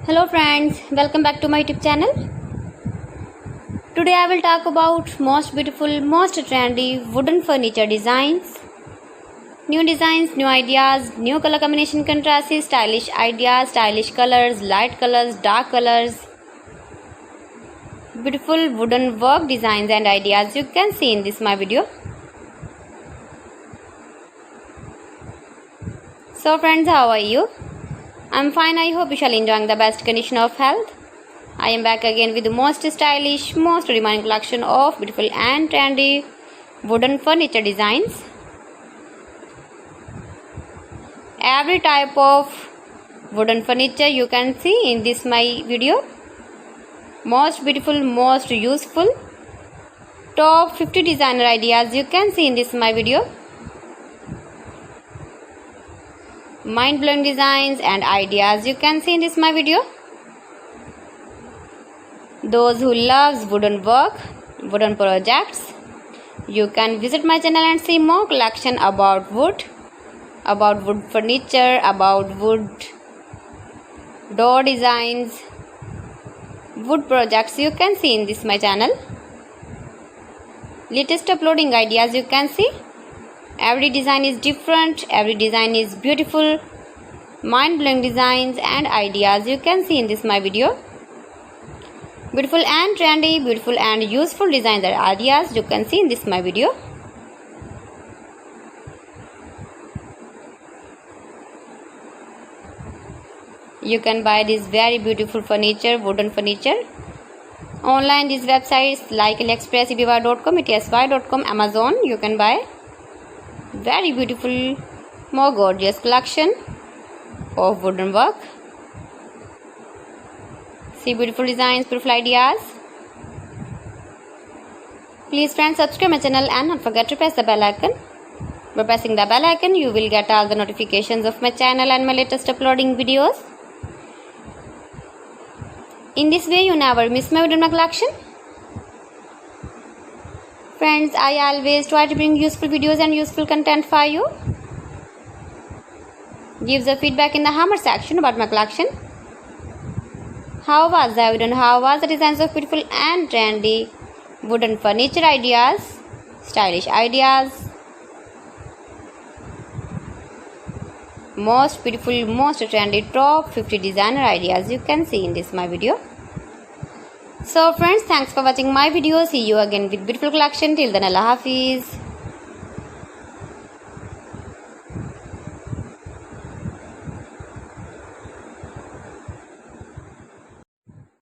Hello friends, welcome back to my YouTube channel. Today I will talk about most beautiful, most trendy wooden furniture designs. New designs, new ideas, new color combination contrasts, stylish ideas, stylish colors, light colors, dark colors. Beautiful wooden work designs and ideas you can see in this my video. So friends, how are you? I'm fine. I hope you shall enjoy the best condition of health. I am back again with the most stylish, most demanding collection of beautiful and trendy wooden furniture designs. Every type of wooden furniture you can see in this my video. Most beautiful, most useful. Top 50 designer ideas you can see in this my video. Mind-blowing designs and ideas you can see in this my video. Those who loves wooden work, wooden projects, you can visit my channel and see more collection about wood furniture, about wood door designs, wood projects you can see in this my channel. Latest uploading ideas you can see. Every design is different, every design is beautiful, mind-blowing designs and ideas you can see in this my video. Beautiful and trendy, beautiful and useful designs and ideas you can see in this my video. You can buy this very beautiful furniture, wooden furniture online. These websites like AliExpress, eBay.com, etsy.com, Amazon. You can buy very beautiful, more gorgeous collection of wooden work. See beautiful designs, beautiful ideas. Please friends, subscribe my channel and don't forget to press the bell icon. By pressing the bell icon, you will get all the notifications of my channel and my latest uploading videos. In this way, you never miss my wooden collection. Friends, I always try to bring useful videos and useful content for you. Give the feedback in the hammer section about my collection. How was the wooden? How was the designs of beautiful and trendy wooden furniture ideas, stylish ideas, most beautiful, most trendy top 50 designer ideas you can see in this my video. So friends, thanks for watching my video. See you again with beautiful collection. Till then, Allah Hafiz.